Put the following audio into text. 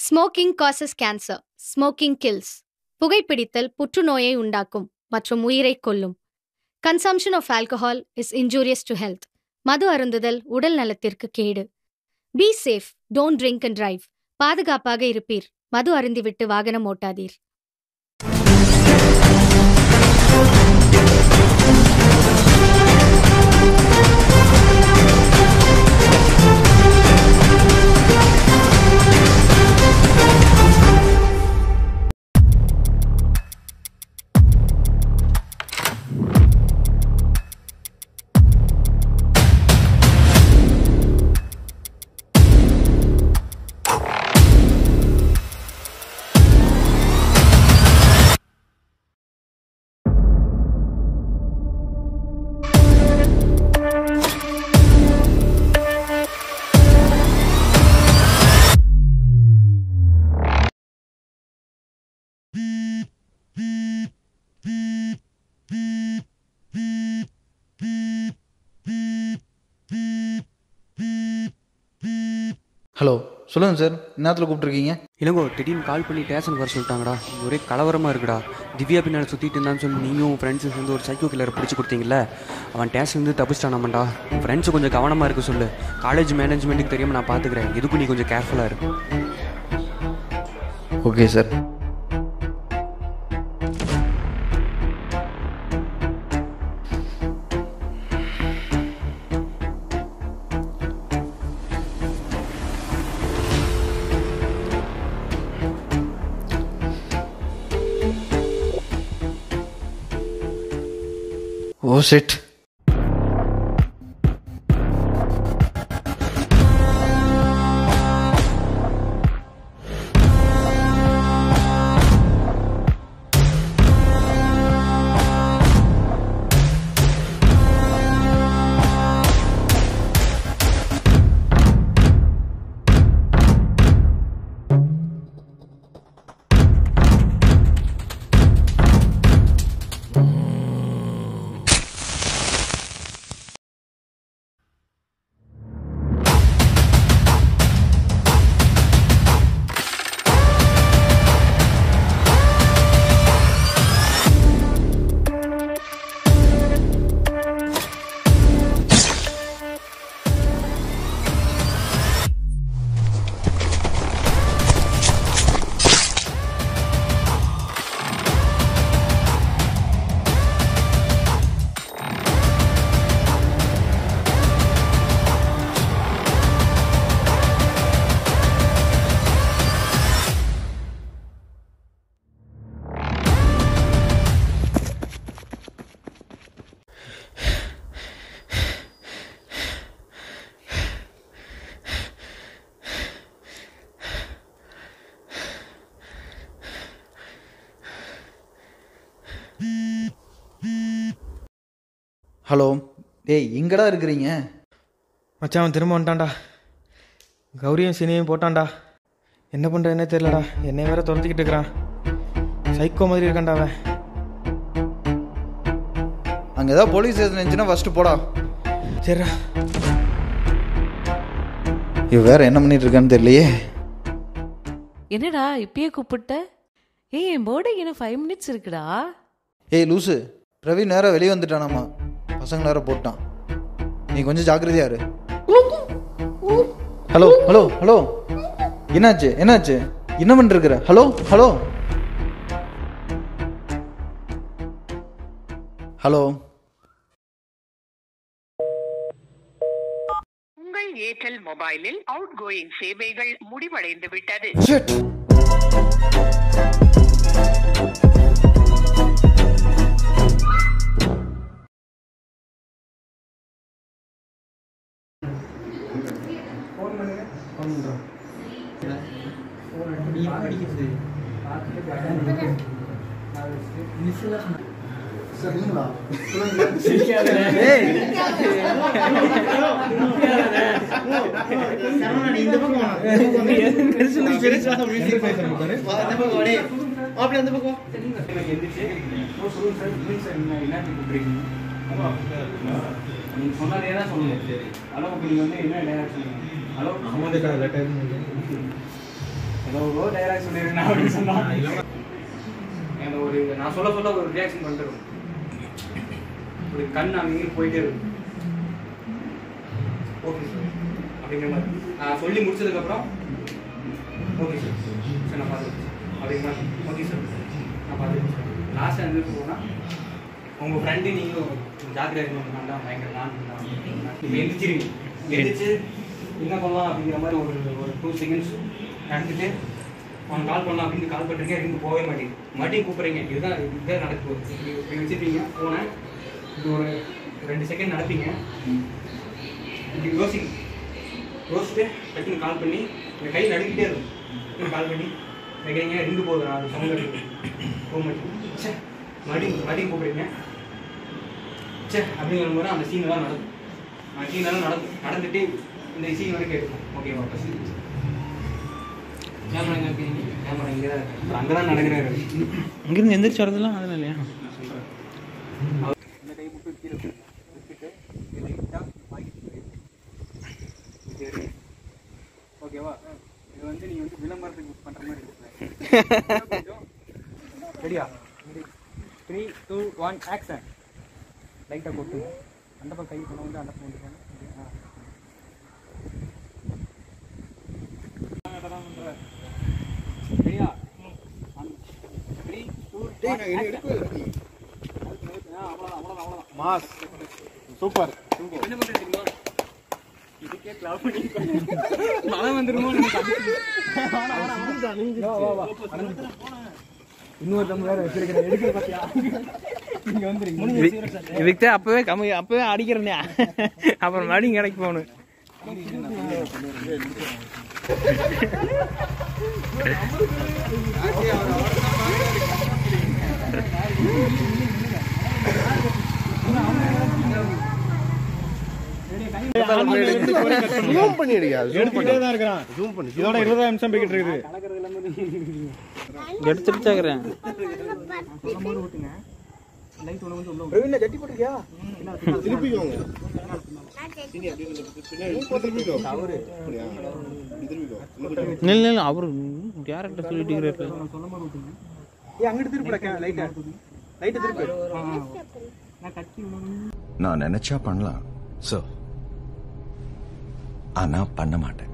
Smoking causes cancer. Smoking kills. புகைப்பிடித்தல் புற்றுநோயை உண்டாக்கும் மற்றும் உயிரை கொல்லும். Consumption of alcohol is injurious to health. மது அருந்துதல் உடல் நலத்திற்கு கேடு. Be safe. Don't drink and drive. பாதுகாப்பாக இருப்பீர். மது அருந்திவிட்டு வாகனம் ஓட்டாதீர். ஹலோ சொல்லுங்கள் சார், நேரத்தில் கூப்பிட்ருக்கீங்க? இல்லைங்கோ, திடீர்னு கால் பண்ணி ஸ்டேஷனுக்கு வர சொல்லிட்டாங்கடா. ஒரே கலவரமாக இருக்குடா. திவ்யா பின்னால் சுற்றிட்டு இருந்தான்னு சொல்லி நீயும் ஃப்ரெண்ட்ஸும் சேர்ந்து ஒரு சைக்கோ கில்லரை பிடிச்சி கொடுத்தீங்களே, அவன் ஸ்டேஷன்லேருந்து தப்பிச்சிட்டானாமண்டா. ஃப்ரெண்ட்ஸு கொஞ்சம் கவனமாக இருக்க சொல்லு. காலேஜ் மேனேஜ்மெண்ட்டுக்கு தெரியாமல் நான் பார்த்துக்கிறேன். எதுக்கும் நீ கொஞ்சம் கேர்ஃபுல்லாக இரு. Okay sir. Oh shit. Hello, டேய் எங்கடா இருக்கிறீங்க? மச்சான் அவன் திரும்ப வந்துட்டான்டா. கௌரியும் சினியும் போட்டான்டா. என்ன பண்ணுறதுன்னே தெரிலடா. என்னை வேற துரத்திக்கிட்டு இருக்கிறான். சைக்கோ மாதிரி இருக்கான்டா அவன். அங்கே ஏதாவது போலீஸ் ஸ்டேஷன் இருந்துச்சுன்னா ஃபஸ்ட்டு போடா. சரிடா. இவ வேற என்ன பண்ணிட்டு இருக்கான்னு தெரியலையே. என்னடா இப்பயே கூப்பிட்ட? ஏய், என் போர்டுக்கு இன்னும் 5 minutes இருக்குடா. ஏய் லூசு, பிரவீன் நேரம் வெளியே வந்துட்டானாமா. பசங்க நேரம் போட்டான். நீ கொஞ்சம் ஜாக்கிரதையா இரு. ஹலோ ஹலோ ஹலோ, என்னாச்சு என்னாச்சு? என்ன பண்ணிருக்கிற? Hello hello hello. உங்கள் ஏர்டெல் மொபைலில் அவுட் கோயிங் சேவைகள் முடிவடைந்து விட்டது. ஏதோ டைலாக் சொல்லியிருக்கேன் அப்படின்னு சொன்னான். எனக்கு ஒரு நான் சொல்ல ஒரு ரியாக்ஷன் பண்ணுறேன். ஒரு கண் அங்கே போயிட்டே இருக்கும். ஓகே சார் அப்படிங்கிற மாதிரி நான் சொல்லி முடிச்சதுக்கப்புறம் ஓகே சார் சார் நான் பார்த்துருக்கேன் அப்படிங்கிற மாதிரி ஓகே சார் நான் பார்த்துருக்கேன் சார். லாஸ்ட்டாக இருந்துட்டு போனால் உங்கள் ஃப்ரெண்டு நீங்களும் ஜாக்கிரதை இருக்கணும் தான் பயங்கர நான் நீங்கள் எந்திரிச்சிருங்க. எந்திரிச்சு என்ன பண்ணலாம் அப்படிங்கிற மாதிரி ஒரு 2 செகண்ட்ஸ் நடந்துட்டு அவன் கால் பண்ணலாம் அப்படின்னு கால் பண்ணுறீங்க. இருந்து போகவே மாட்டேங்க. மறுபடியும் கூப்பிட்றீங்க. இதுதான் நடக்க போகுது. இப்படி வச்சுருப்பீங்க ஃபோனை. இது ஒரு 2 செகண்ட் நடப்பீங்க. இப்படி யோசிச்சுட்டு டக்குன்னு கால் பண்ணி இந்த கை நடுக்கிட்டே இருக்கும். கால் பண்ணி வைக்கிறீங்க. இருந்து போகுது அது சவுண்ட் போக மாட்டேங்க. சே மறுபடியும் கூப்பிடுறீங்க. சே அப்படிங்கிற மாதிரி அந்த சீனெல்லாம் நடக்கும். அந்த சீனெல்லாம் நடந்துட்டு இந்த சீன் வரைக்கும் கேட்கும். ஓகேவா? கேமரா எங்கே இருக்கீங்க? கேமரா இங்கே தான் இருக்கு. அங்கே தான் நடக்கிறாரு. இங்கிருந்து எந்திரிச்சு வரதுலாம் அதெல்லாம் இல்லையா? நான் சொல்கிறேன். இந்த கை மட்டும் கீழே வச்சுட்டு லைட்டாக வாங்கிட்டு ஓகேவா? இது வந்து நீங்கள் வந்து விளம்பரத்துக்கு புக் பண்ணுற மாதிரி இருக்கு. ரெடியா? 3, 2, 1 ஆக்ஷன். லைட்டாக கொட்டுங்க. அந்த பக்கம் கை பண்ண வந்து அந்த பக்கம் வந்து ரெடியா? 3, 2, 1 அவ்வளோதான். Mass super. என்ன பண்ணுறீங்களா? இதுக்கே கிளப் பண்ணி மழை வந்துருமோ இன்னொரு தம்பி வச்சிருக்கிறேன். எடுக்கிற பார்த்தியா? நீங்க வந்துருங்க. இதுக்கு அப்பவே அடிக்கிறேனே. அப்புறம் மறுபடியும் கடைக்கு போகணும். இதோட 20 நிமிஷம் போய்கிட்டு இருக்குது. எடுத்துட்டாக்கிறேன். அவரு டேரக்டர் சொல்லிட்டு நான் நினைச்சா பண்ணலாம் சார், ஆனா பண்ண மாட்டேன்.